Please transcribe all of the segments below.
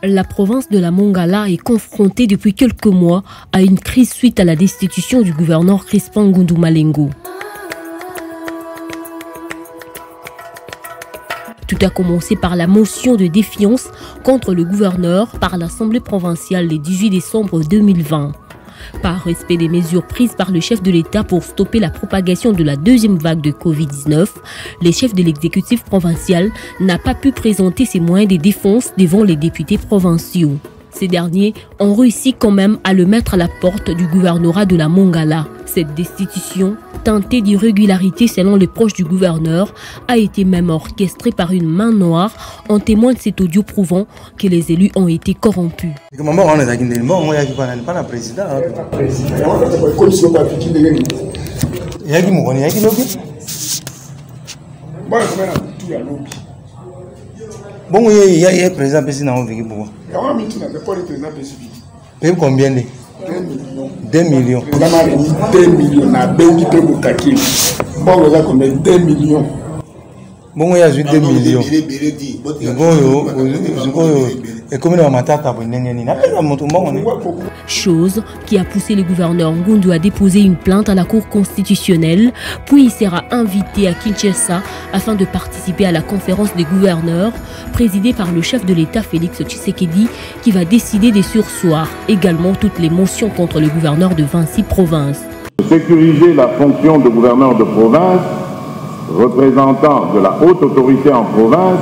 La province de la Mongala est confrontée depuis quelques mois à une crise suite à la destitution du gouverneur Crispin Ngundu Malengo. Tout a commencé par la motion de défiance contre le gouverneur par l'Assemblée provinciale le 18 décembre 2020. Par respect des mesures prises par le chef de l'État pour stopper la propagation de la deuxième vague de Covid-19, le chef de l'exécutif provincial n'a pas pu présenter ses moyens de défense devant les députés provinciaux. Ces derniers ont réussi quand même à le mettre à la porte du gouvernorat de la Mongala. Cette destitution, teintée d'irrégularité selon les proches du gouverneur, a été même orchestrée par une main noire. En témoigne cet audio prouvant que les élus ont été corrompus. Bon, il y a président président combien de 2 millions. 2 millions. Bon, il y a 2 millions. Chose qui a poussé le gouverneur Ngundu à déposer une plainte à la Cour constitutionnelle, puis il sera invité à Kinshasa afin de participer à la conférence des gouverneurs présidée par le chef de l'État Félix Tshisekedi qui va décider des sursoirs, également toutes les motions contre le gouverneur de 26 provinces. Sécuriser la fonction de gouverneur de province, représentant de la haute autorité en province,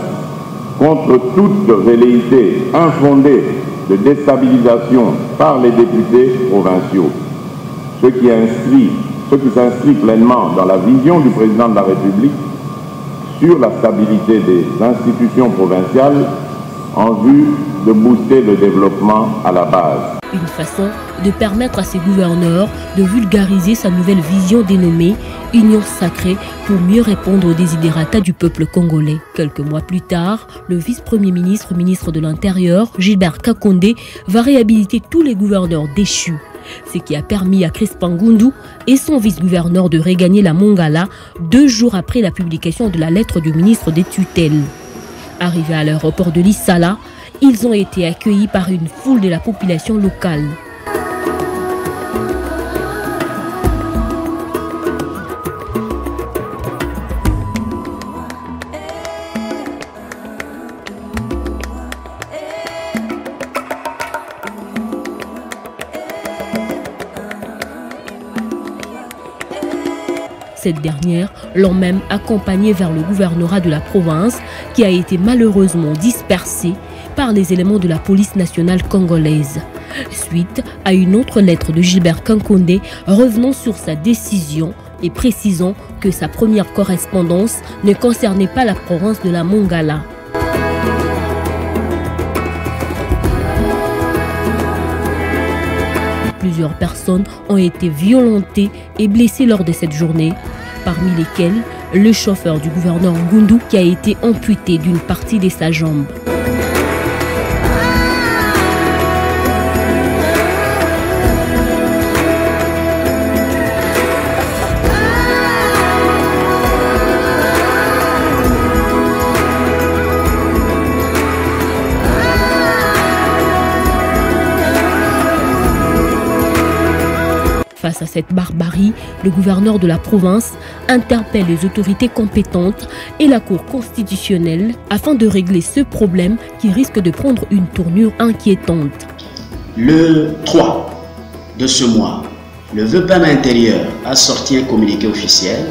contre toute velléité infondée de déstabilisation par les députés provinciaux, ce qui s'inscrit pleinement dans la vision du président de la République sur la stabilité des institutions provinciales en vue de booster le développement à la base. Une façon de permettre à ses gouverneurs de vulgariser sa nouvelle vision dénommée Union sacrée pour mieux répondre aux desiderata du peuple congolais. Quelques mois plus tard, le vice-premier ministre, ministre de l'Intérieur, Gilbert Kakonde, va réhabiliter tous les gouverneurs déchus. Ce qui a permis à Crispin Ngundu et son vice-gouverneur de regagner la Mongala 2 jours après la publication de la lettre du ministre des tutelles. Arrivés à l'aéroport de Lissala, ils ont été accueillis par une foule de la population locale. Cette dernière l'ont même accompagné vers le gouvernorat de la province qui a été malheureusement dispersé par les éléments de la police nationale congolaise. Suite à une autre lettre de Gilbert Kakonde revenant sur sa décision et précisant que sa première correspondance ne concernait pas la province de la Mongala. Plusieurs personnes ont été violentées et blessées lors de cette journée, parmi lesquelles le chauffeur du gouverneur Ngundu qui a été amputé d'une partie de sa jambe. Face à cette barbarie, le gouverneur de la province interpelle les autorités compétentes et la Cour constitutionnelle afin de régler ce problème qui risque de prendre une tournure inquiétante. Le 3 de ce mois, le VEPAM intérieur a sorti un communiqué officiel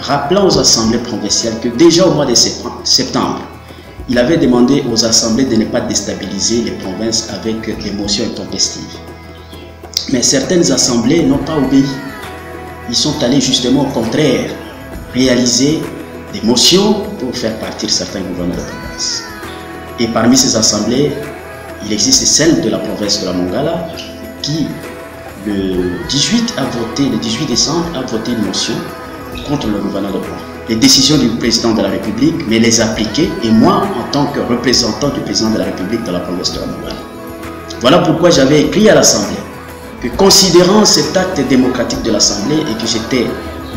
rappelant aux assemblées provinciales que déjà au mois de septembre, il avait demandé aux assemblées de ne pas déstabiliser les provinces avec des motions intempestives. Mais certaines assemblées n'ont pas obéi. Ils sont allés justement au contraire réaliser des motions pour faire partir certains gouverneurs de province. Et parmi ces assemblées, il existe celle de la province de la Mongala qui, le 18 décembre, a voté une motion contre le gouverneur de province. Les décisions du président de la République, mais les appliquer, et moi, en tant que représentant du président de la République dans la province de la Mongala. Voilà pourquoi j'avais écrit à l'Assemblée que considérant cet acte démocratique de l'Assemblée et que j'étais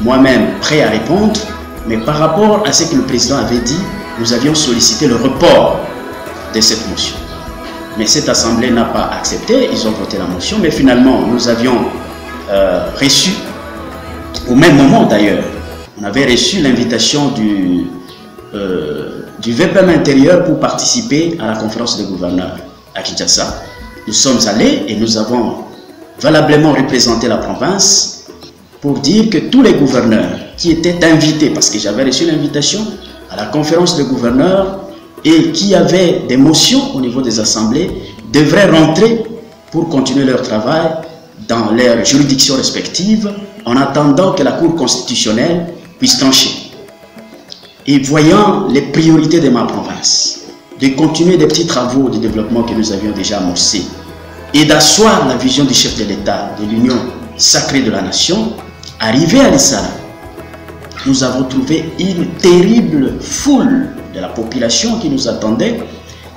moi-même prêt à répondre, mais par rapport à ce que le président avait dit, nous avions sollicité le report de cette motion. Mais cette assemblée n'a pas accepté, ils ont voté la motion, mais finalement nous avions reçu, au même moment d'ailleurs, on avait reçu l'invitation du VPM intérieur pour participer à la conférence des gouverneurs à Kinshasa. Nous sommes allés et nous avons valablement représenté la province pour dire que tous les gouverneurs qui étaient invités, parce que j'avais reçu l'invitation à la conférence des gouverneurs et qui avaient des motions au niveau des assemblées, devraient rentrer pour continuer leur travail dans leurs juridictions respectives en attendant que la Cour constitutionnelle puisse trancher. Et voyant les priorités de ma province, de continuer des petits travaux de développement que nous avions déjà amorcés et d'asseoir la vision du chef de l'État de l'Union sacrée de la nation, arrivé à Lissala, nous avons trouvé une terrible foule de la population qui nous attendait,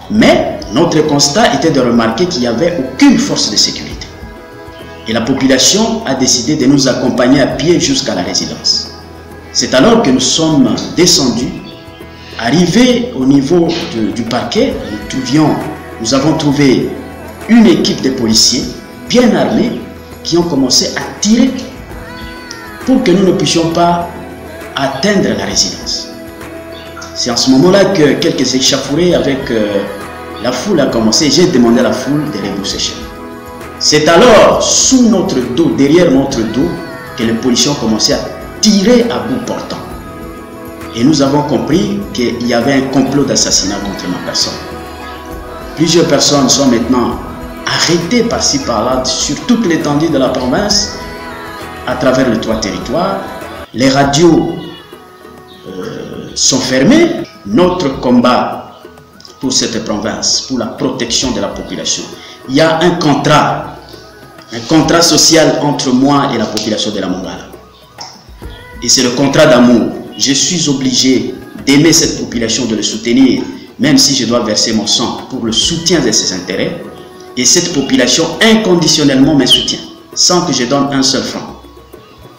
mais notre constat était de remarquer qu'il n'y avait aucune force de sécurité. Et la population a décidé de nous accompagner à pied jusqu'à la résidence. C'est alors que nous sommes descendus, arrivés au niveau du parquet, nous avons trouvé une équipe de policiers bien armés qui ont commencé à tirer pour que nous ne puissions pas atteindre la résidence. C'est en ce moment-là que quelques échauffourées avec la foule a commencé. J'ai demandé à la foule de rebousser chemin. C'est alors, sous notre dos, derrière notre dos, que les policiers ont commencé à tirer à bout portant. Et nous avons compris qu'il y avait un complot d'assassinat contre ma personne. Plusieurs personnes sont maintenant arrêtées par-ci par-là sur toute l'étendue de la province, à travers les 3 territoires. Les radios sont fermées. Notre combat pour cette province, pour la protection de la population, il y a un contrat social entre moi et la population de la Mongala. Et c'est le contrat d'amour. Je suis obligé d'aimer cette population, de le soutenir, même si je dois verser mon sang pour le soutien de ses intérêts. Et cette population inconditionnellement me soutient, sans que je donne un seul franc.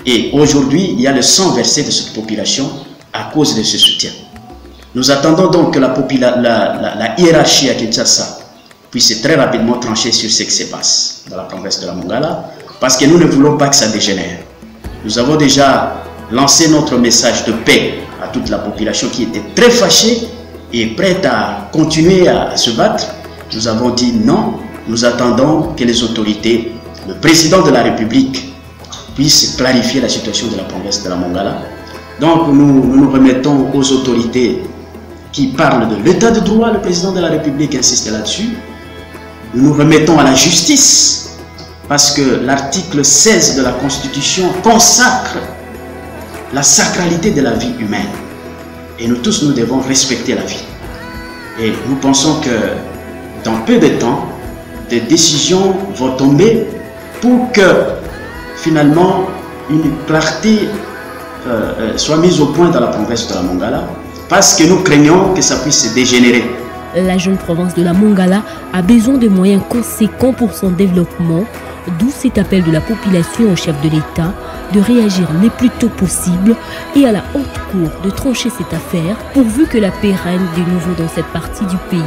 Et aujourd'hui, il y a le sang versé de cette population à cause de ce soutien. Nous attendons donc que la hiérarchie à Kinshasa puisse très rapidement trancher sur ce qui se passe dans la province de la Mongala, parce que nous ne voulons pas que ça dégénère. Nous avons déjà lancé notre message de paix à toute la population qui était très fâchée et prête à continuer à se battre. Nous avons dit non, nous attendons que les autorités, le président de la République, puisse clarifier la situation de la province de la Mongala. Donc nous remettons aux autorités qui parlent de l'état de droit, le président de la République insiste là-dessus. Nous nous remettons à la justice, parce que l'article 16 de la Constitution consacre la sacralité de la vie humaine. Et nous tous, nous devons respecter la vie. Et nous pensons que dans peu de temps, des décisions vont tomber pour que finalement une clarté soit mise au point dans la province de la Mongala, parce que nous craignons que ça puisse se dégénérer. La jeune province de la Mongala a besoin de moyens conséquents pour son développement, d'où cet appel de la population au chef de l'État de réagir le plus tôt possible et à la haute cour de trancher cette affaire pourvu que la paix règne de nouveau dans cette partie du pays.